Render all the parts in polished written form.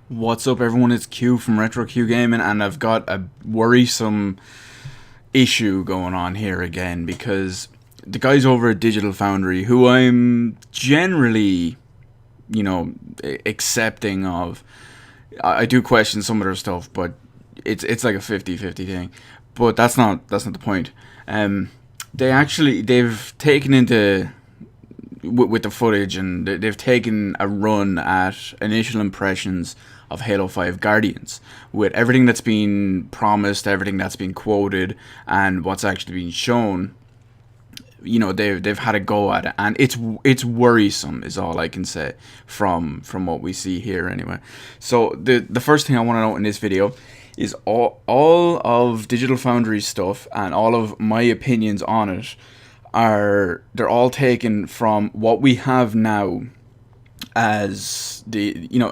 What's up, everyone? It's Q from RetroQ Gaming, and I've got a worrisome issue going on here again because the guys over at Digital Foundry, who I'm generally, accepting of, I do question some of their stuff, but it's like a 50-50 thing. But that's not the point. They've taken into with the footage, and they've taken a run at initial impressions of Halo 5 Guardians, with everything that's been promised, everything that's been quoted, and what's actually been shown. They've had a go at it, and it's worrisome is all I can say from what we see here anyway. So the first thing I want to note in this video is all of Digital Foundry's stuff and all of my opinions on it they're all taken from what we have now, as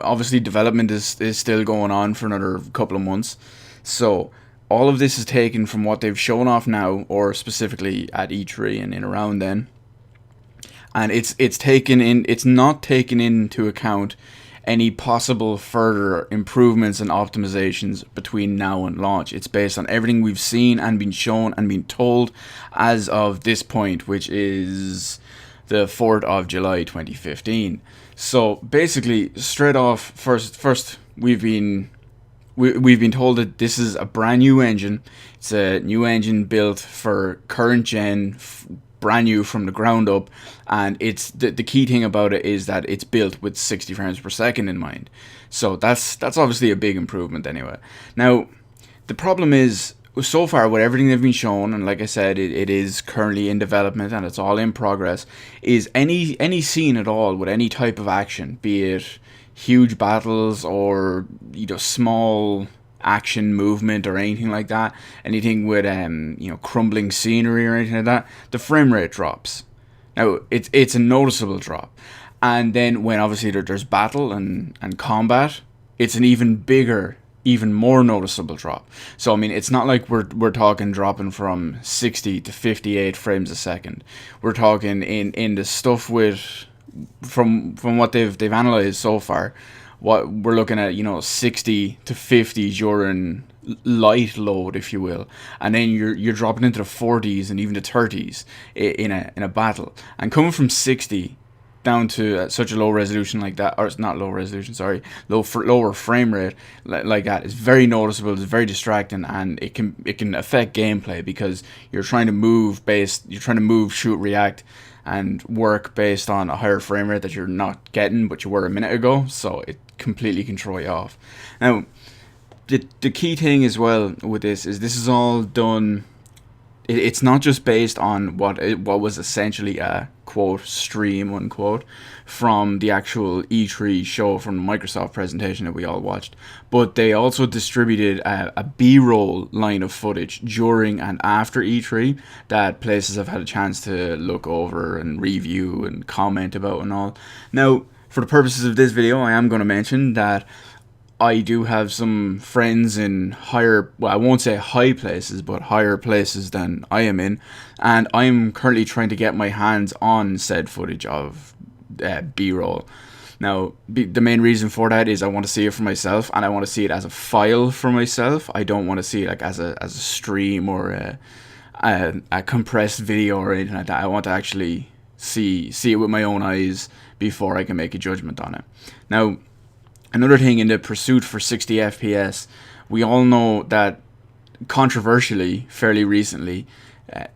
obviously development is still going on for another couple of months. So all of this is taken from what they've shown off now, or specifically at E3 and in around then, and it's not taken into account any possible further improvements and optimizations between now and launch. It's based on everything we've seen and been shown and been told as of this point, which is the 4th of July 2015. So basically, straight off, first we've been told that this is a brand new engine. It's a new engine built for current gen, brand new from the ground up, and it's the key thing about it is that it's built with 60 frames per second in mind. So that's obviously a big improvement anyway. Now, the problem is, so far with everything they've been shown, and like I said, it is currently in development and it's all in progress, is any scene at all with any type of action, be it huge battles or small action movement or anything like that, anything with crumbling scenery or anything like that, the frame rate drops. Now it's a noticeable drop, and then when obviously there's battle and combat, it's an even bigger, even more noticeable drop. So I mean, it's not like we're talking dropping from 60 to 58 frames a second. We're talking in the stuff with from what they've analyzed so far, what we're looking at, 60 to 50 during light load, if you will, and then you're dropping into the 40s and even the 30s in a battle, and coming from 60 down to such a low resolution like that, or it's not low resolution, sorry, lower frame rate like that, is very noticeable. It's very distracting, and it can affect gameplay because you're trying to move, shoot, react, and work based on a higher frame rate that you're not getting, but you were a minute ago. So it completely can throw you off. Now, the key thing as well with this is all done. It's not just based on what was essentially a quote stream unquote from the actual E3 show, from the Microsoft presentation that we all watched, but they also distributed a B-roll line of footage during and after E3 that places have had a chance to look over and review and comment about and all. Now, for the purposes of this video, I am going to mention that I do have some friends in higher, well, I won't say high places, but higher places than I am in, and I'm currently trying to get my hands on said footage of B-roll. Now, the main reason for that is I want to see it for myself, and I want to see it as a file for myself. I don't want to see it like as a stream or a compressed video or anything like that. I want to actually see it with my own eyes before I can make a judgment on it. Now, another thing, in the pursuit for 60 FPS, we all know that controversially, fairly recently,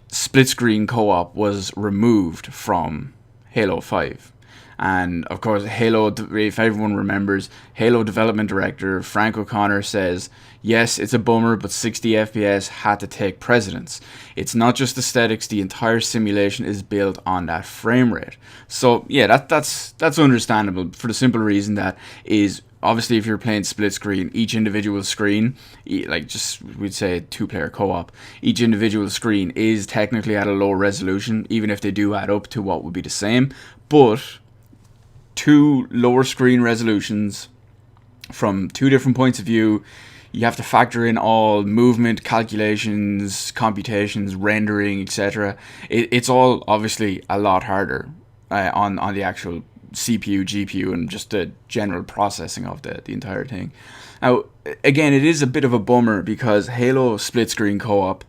split screen co-op was removed from Halo 5. And of course, Halo, if everyone remembers, Halo development director Frank O'Connor says, yes, it's a bummer, but 60 FPS had to take precedence. It's not just aesthetics, the entire simulation is built on that frame rate. So yeah, that's understandable, for the simple reason that is, obviously, if you're playing split screen, each individual screen, like just we'd say 2-player co-op, each individual screen is technically at a low resolution, even if they do add up to what would be the same. But two lower screen resolutions from two different points of view, you have to factor in all movement, calculations, computations, rendering, etc. It's all obviously a lot harder on the actual CPU, GPU, and just the general processing of the entire thing. Now, again, it is a bit of a bummer because Halo split screen co-op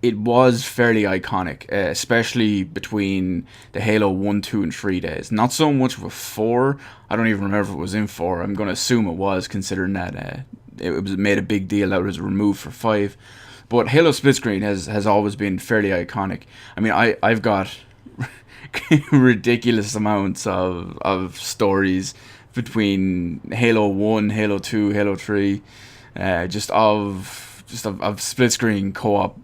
it was fairly iconic, especially between the Halo 1, 2, and 3 days. Not so much with 4. I don't even remember if it was in 4. I'm going to assume it was, considering that it was made a big deal that it was removed for 5. But Halo split screen has always been fairly iconic. I mean, I've got ridiculous amounts of stories between Halo 1, Halo 2, Halo 3, of split screen co-op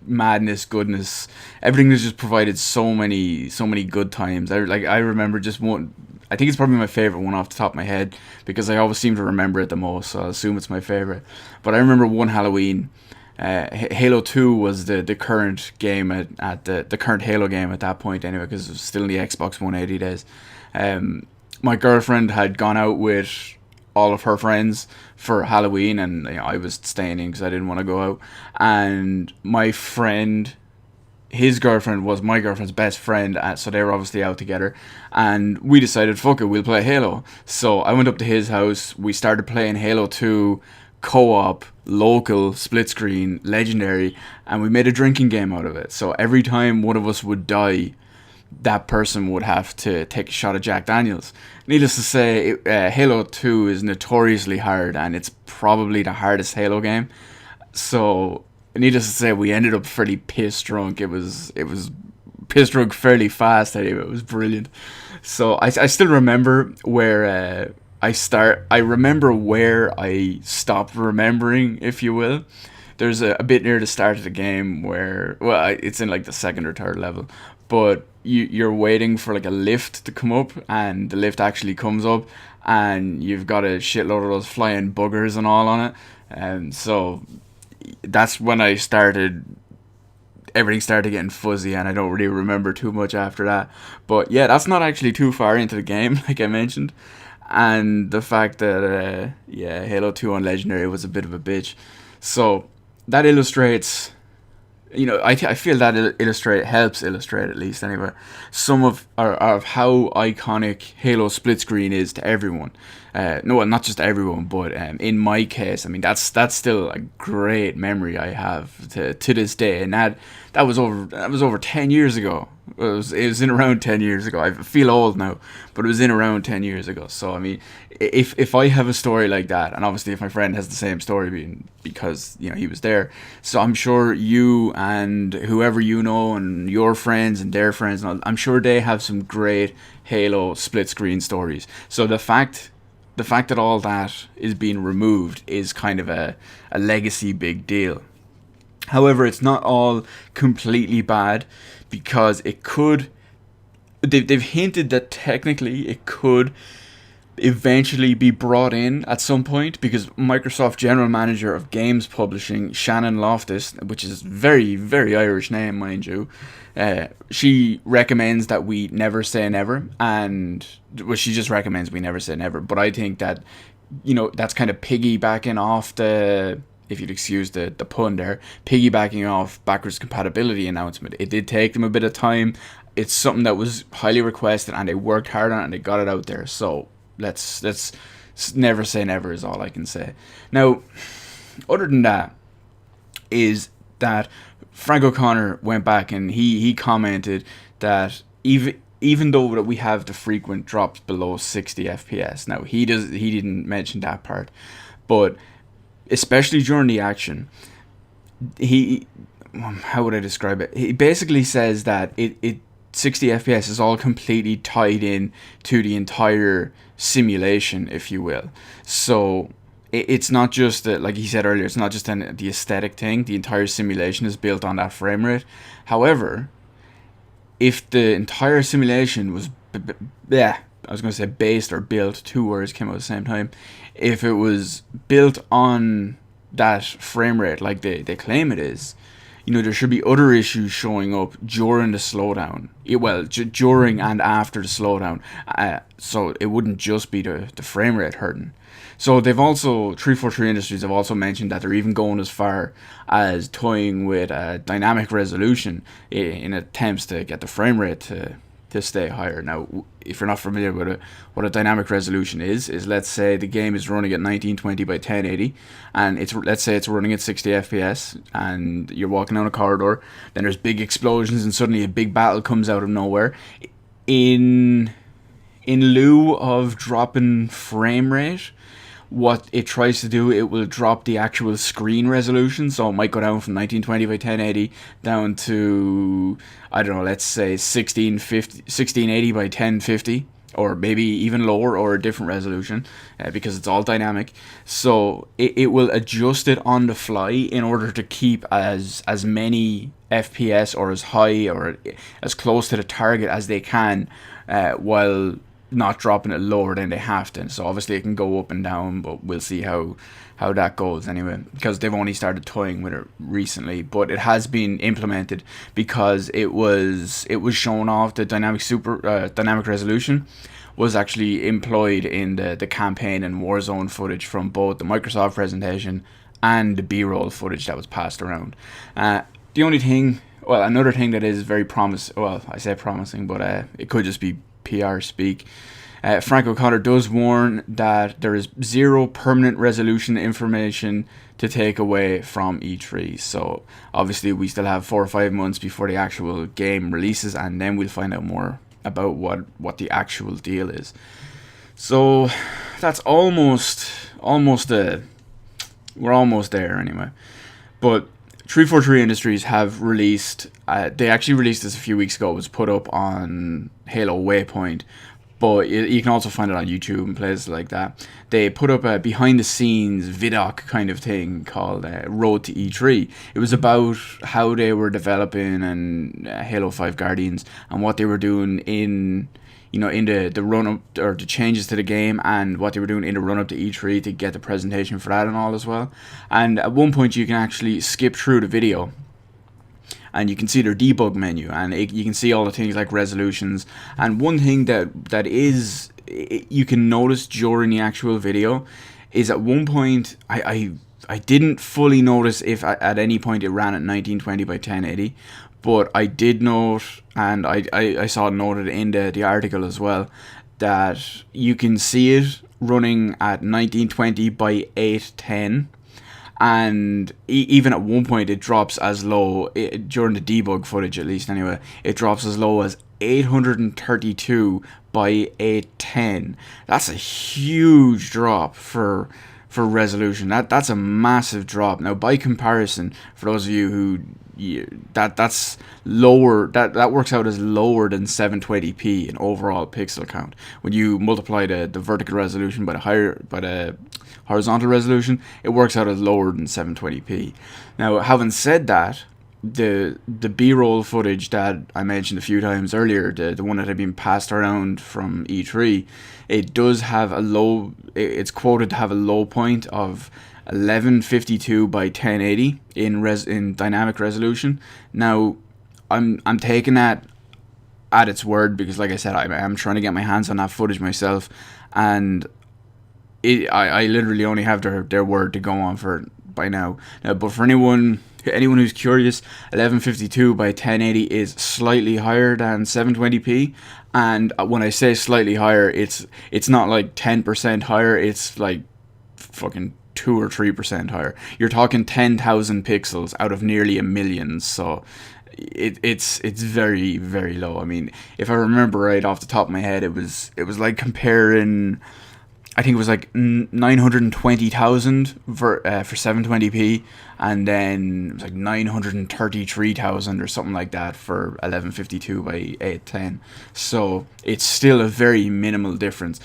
madness, goodness. Everything has just provided so many good times. I remember just one. I think it's probably my favorite one off the top of my head because I always seem to remember it the most, so I assume it's my favorite. But I remember one Halloween, Halo 2 was the current game at the current Halo game at that point anyway, because it was still in the Xbox 180 days. My girlfriend had gone out with all of her friends for Halloween, and I was staying in because I didn't want to go out. And my friend, his girlfriend was my girlfriend's best friend, so they were obviously out together, and we decided, fuck it, we'll play Halo. So I went up to his house, we started playing Halo 2 co-op, local, split screen, legendary, and we made a drinking game out of it. So every time one of us would die, that person would have to take a shot of Jack Daniels. Needless to say, Halo 2 is notoriously hard, and it's probably the hardest Halo game. So, needless to say, we ended up fairly piss drunk. It was piss drunk fairly fast anyway. It was brilliant. So, I still remember where I remember where I stopped remembering, if you will. There's a bit near the start of the game where, well, it's in like the second or third level, but you're waiting for like a lift to come up, and the lift actually comes up, and you've got a shitload of those flying buggers and all on it. And so that's when everything started getting fuzzy, and I don't really remember too much after that. But yeah, that's not actually too far into the game, like I mentioned. And the fact that, Halo 2 on Legendary was a bit of a bitch. So that illustrates, I feel that helps illustrate, at least anyway, some of how iconic Halo split screen is to everyone. No, not just everyone, but in my case, I mean, that's still a great memory I have to this day, and that was over 10 years ago. It was in around 10 years ago. I feel old now, but it was in around 10 years ago. So I mean, if I have a story like that, and obviously if my friend has the same story because he was there, so I'm sure you and whoever and your friends and their friends, and I'm sure they have some great Halo split screen stories. So the fact that all that is being removed is kind of a legacy big deal. However, it's not all completely bad, because they've hinted that technically it could eventually be brought in at some point, because Microsoft General Manager of Games Publishing, Shannon Loftus, which is very, very Irish name, mind you, she recommends that we never say never, and she just recommends we never say never. But I think that that's kind of piggybacking off if you'd excuse the pun there, piggybacking off backwards compatibility announcement. It did take them a bit of time. It's something that was highly requested, and they worked hard on it, and they got it out there. So let's never say never is all I can say. Now, other than that, is that Frank O'Connor went back and he commented that even though that we have the frequent drops below 60 FPS. Now he didn't mention that part, but especially during the action, how would I describe it? He basically says that it 60 FPS is all completely tied in to the entire simulation, if you will. So it's not just like he said earlier, it's not just the aesthetic thing. The entire simulation is built on that frame rate. However, if the entire simulation was I was going to say based or built, two words came out at the same time. If it was built on that frame rate like they claim it is, there should be other issues showing up during the slowdown. During and after the slowdown. So it wouldn't just be the frame rate hurting. So they've also, 343 Industries have also mentioned that they're even going as far as toying with dynamic resolution in attempts to get the frame rate to stay higher. Now, if you're not familiar with it, what a dynamic resolution is let's say the game is running at 1920 by 1080, and let's say it's running at 60 FPS, and you're walking down a corridor, then there's big explosions, and suddenly a big battle comes out of nowhere. In lieu of dropping frame rate, what it tries to do, it will drop the actual screen resolution. So it might go down from 1920 by 1080 down to, I don't know, let's say 1680 by 1050, or maybe even lower, or a different resolution, because it's all dynamic. So it will adjust it on the fly in order to keep as many FPS, or as high or as close to the target as they can, while not dropping it lower than they have to. So obviously it can go up and down, but we'll see how that goes anyway, because they've only started toying with it recently. But it has been implemented because it was shown off. The dynamic resolution was actually employed in the campaign and Warzone footage from both the Microsoft presentation and the B-roll footage that was passed around. The only thing, well, another thing that is very I say promising, but it could just be PR speak. Frank O'Connor does warn that there is zero permanent resolution information to take away from E3. So obviously we still have 4 or 5 months before the actual game releases, and then we'll find out more about what the actual deal is. So that's almost we're almost there anyway. But 343 Industries have released, they actually released this a few weeks ago. It was put up on Halo Waypoint, but you can also find it on YouTube and places like that. They put up a behind the scenes vidoc kind of thing called Road to E3. It was about how they were developing and Halo 5 Guardians, and what they were doing in the run up, or the changes to the game, and what they were doing in the run up to E3 to get the presentation for that and all as well. And at one point you can actually skip through the video, and you can see their debug menu, and you can see all the things like resolutions. And one thing that is you can notice during the actual video is at one point I didn't fully notice if at any point it ran at 1920 by 1080, but I did note, and I saw it noted in the article as well, that you can see it running at 1920 by 810, and even at one point it drops as low, during the debug footage at least anyway, it drops as low as 832 by 810. That's a huge drop for resolution. That's a massive drop. Now, by comparison, for those of you who that's lower, that works out as lower than 720p in overall pixel count. When you multiply the vertical resolution by the horizontal resolution, it works out as lower than 720p. Now, having said that, the B-roll footage that I mentioned a few times earlier, the one that had been passed around from E3, it does have it's quoted to have a low point of 1152 by 1080 in dynamic resolution. Now, I'm taking that at its word, because like I said, I'm trying to get my hands on that footage myself, and I literally only have their word to go on for it by now. But for anyone who's curious, 1152 by 1080 is slightly higher than 720p, and when I say slightly higher, it's not like 10% higher, it's like fucking 2 or 3% higher. You're talking 10,000 pixels out of nearly a million, so it's very, very low. I mean, if I remember right off the top of my head, it was like comparing, I think it was like 920,000 for 720p, and then it was like 933,000 or something like that for 1152 by 810. So it's still a very minimal difference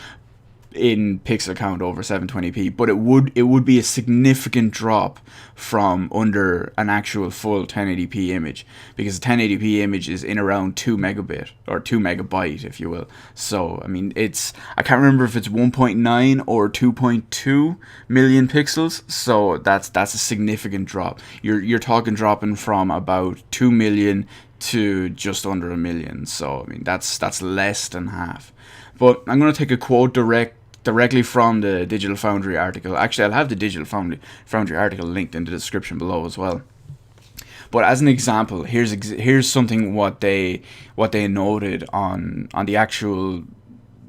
in pixel count over 720p, but it would be a significant drop from under an actual full 1080p image, because a 1080p image is in around 2 megabit or 2 megabyte, if you will. So I mean, I can't remember if it's 1.9 or 2.2 million pixels. So that's a significant drop. You're talking dropping from about 2 million to just under a million. So I mean, that's less than half. But I'm going to take a quote directly from the Digital Foundry article. Actually, I'll have the Digital Foundry article linked in the description below as well. But as an example, here's something what they noted on the actual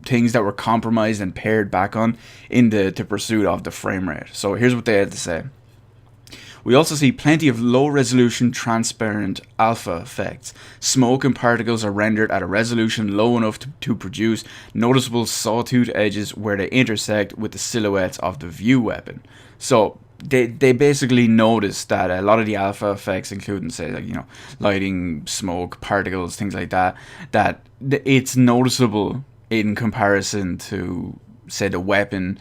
things that were compromised and pared back on in the pursuit of the frame rate. So here's what they had to say. We also see plenty of low-resolution transparent alpha effects. Smoke and particles are rendered at a resolution low enough to produce noticeable sawtooth edges where they intersect with the silhouettes of the view weapon. So they basically noticed that a lot of the alpha effects, including, say, like, you know, lighting, smoke, particles, things like that, that it's noticeable in comparison to, say, the weapon,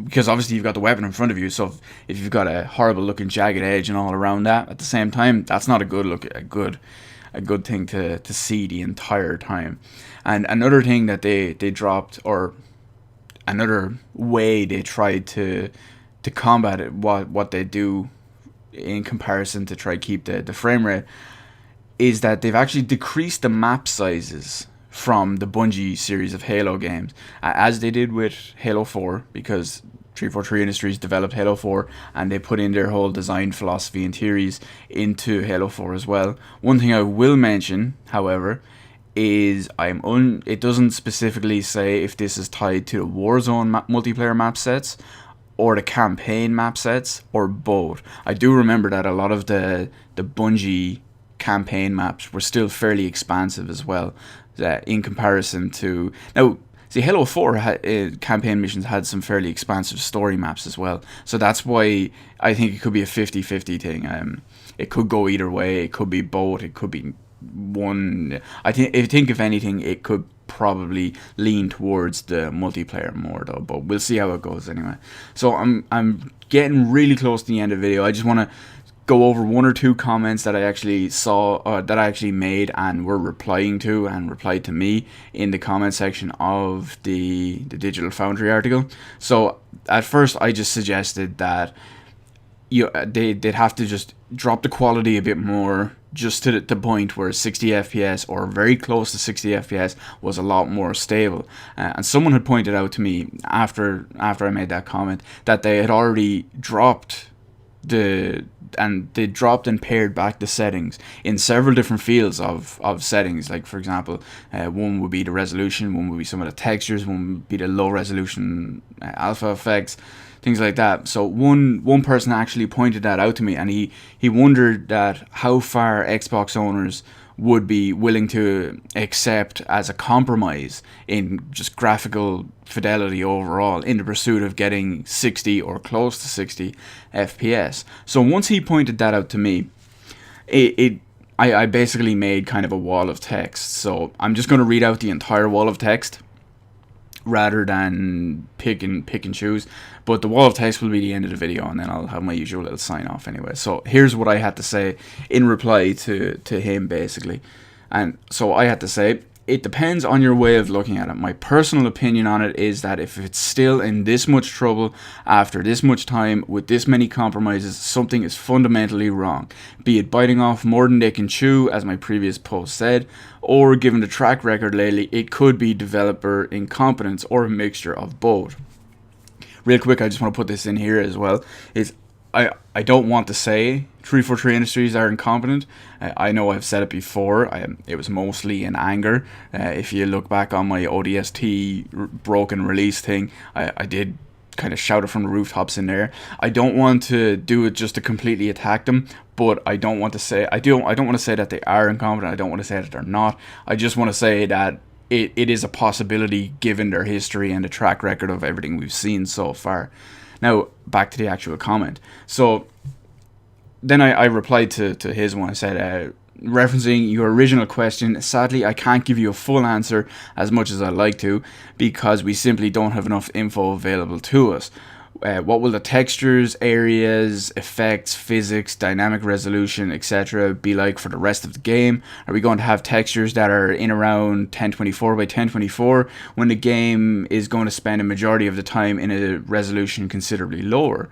because obviously you've got the weapon in front of you, so if you've got a horrible looking jagged edge and all around that at the same time, that's not a good thing to see the entire time. And another thing that they dropped, or another way they tried to combat it, what they do in comparison to try to keep the frame rate, is that they've actually decreased the map sizes from the Bungie series of Halo games, as they did with Halo 4, because 343 Industries developed Halo 4 and they put in their whole design philosophy and theories into Halo 4 as well. One thing I will mention, however, is it doesn't specifically say if this is tied to the Warzone multiplayer map sets or the campaign map sets or both. I do remember that a lot of the Bungie campaign maps were still fairly expansive as well, in comparison to now. See, Halo 4 campaign missions had some fairly expansive story maps as well, so that's why I think it could be a 50-50 thing. It could go either way. It could be both. It could be one. I think if anything, it could probably lean towards the multiplayer more though, but we'll see how it goes anyway. So I'm getting really close to the end of the video. I just want to go over one or two comments that I actually saw, that I actually made and were replied to me in the comment section of the Digital Foundry article. So at first I just suggested that they'd have to just drop the quality a bit more, just to the point where 60 FPS or very close to 60 FPS was a lot more stable. And someone had pointed out to me after I made that comment that they had already dropped and pared back the settings in several different fields of settings. Like, for example, one would be the resolution, one would be some of the textures, one would be the low resolution alpha effects, things like that. So one person actually pointed that out to me, and he wondered that how far Xbox owners would be willing to accept as a compromise in just graphical fidelity overall in the pursuit of getting 60 or close to 60 FPS. So once he pointed that out to me, I basically made kind of a wall of text. So I'm just going to read out the entire wall of text rather than pick and choose, but the wall of text will be the end of the video, and then I'll have my usual little sign off anyway. So here's what I had to say in reply to him, basically. And so I had to say, it depends on your way of looking at it. My personal opinion on it is that if it's still in this much trouble after this much time with this many compromises, something is fundamentally wrong. Be it biting off more than they can chew, as my previous post said, or given the track record lately, it could be developer incompetence or a mixture of both. Real quick, I just want to put this in here as well, is I don't want to say 343 Industries are incompetent. I know I've said it before. It was mostly in anger. If you look back on my ODST broken release thing, I did kind of shout it from the rooftops in there. I don't want to do it just to completely attack them, but I don't want to say I don't want to say that they are incompetent. I don't want to say that they're not. I just want to say that it is a possibility given their history and the track record of everything we've seen so far. Now, back to the actual comment. So then I replied to his one. I said, referencing your original question, sadly I can't give you a full answer as much as I'd like to, because we simply don't have enough info available to us. What will the textures, areas, effects, physics, dynamic resolution, etc. be like for the rest of the game? Are we going to have textures that are in around 1024 by 1024 when the game is going to spend a majority of the time in a resolution considerably lower?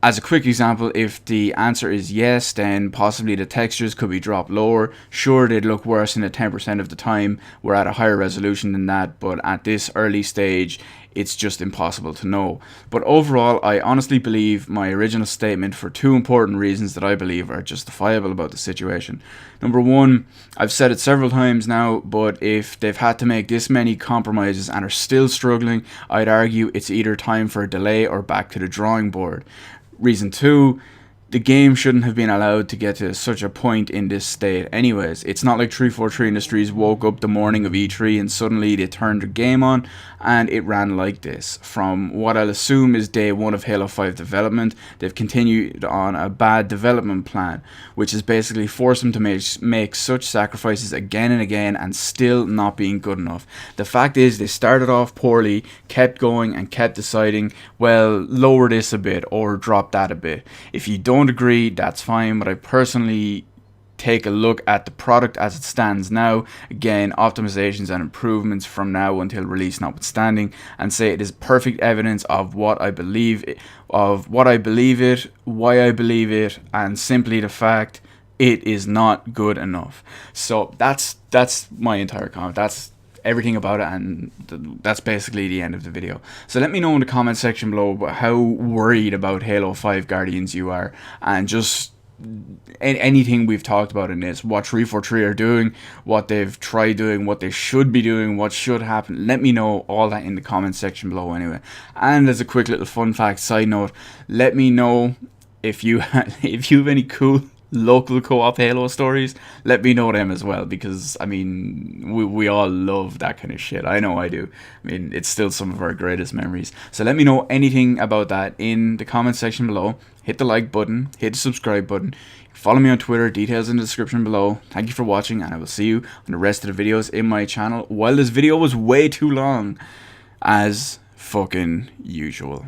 As a quick example, if the answer is yes, then possibly the textures could be dropped lower. Sure, they'd look worse in the 10% of the time we're at a higher resolution than that, but at this early stage, it's just impossible to know. But overall, I honestly believe my original statement for two important reasons that I believe are justifiable about the situation. Number one, I've said it several times now, but if they've had to make this many compromises and are still struggling, I'd argue it's either time for a delay or back to the drawing board. Reason two, the game shouldn't have been allowed to get to such a point in this state anyways. It's not like 343 Industries woke up the morning of E3 and suddenly they turned the game on and it ran like this. From what I'll assume is day one of Halo 5 development, they've continued on a bad development plan, which has basically forced them to make such sacrifices again and again and still not being good enough. The fact is, they started off poorly, kept going and kept deciding, well, lower this a bit or drop that a bit. If you don't agree, that's fine, but I personally take a look at the product as it stands now, again, optimizations and improvements from now until release notwithstanding, and say it is perfect evidence of what I believe it, why I believe it, and simply the fact it is not good enough. So that's my entire comment. That's everything about it, and that's basically the end of the video. So let me know in the comment section below about how worried about Halo 5 Guardians you are, and just anything we've talked about in this, what 343 are doing, what they've tried doing, what they should be doing, what should happen. Let me know all that in the comment section below anyway. And as a quick little fun fact side note, let me know if you have any cool local co-op Halo stories. Let me know them as well, because I mean we all love that kind of shit. I know I do. I mean, it's still some of our greatest memories. So let me know anything about that in the comment section below. Hit the like button, hit the subscribe button, follow me on Twitter, details in the description below. Thank you for watching, and I will see you on the rest of the videos in my channel. While this video was way too long, as fucking usual.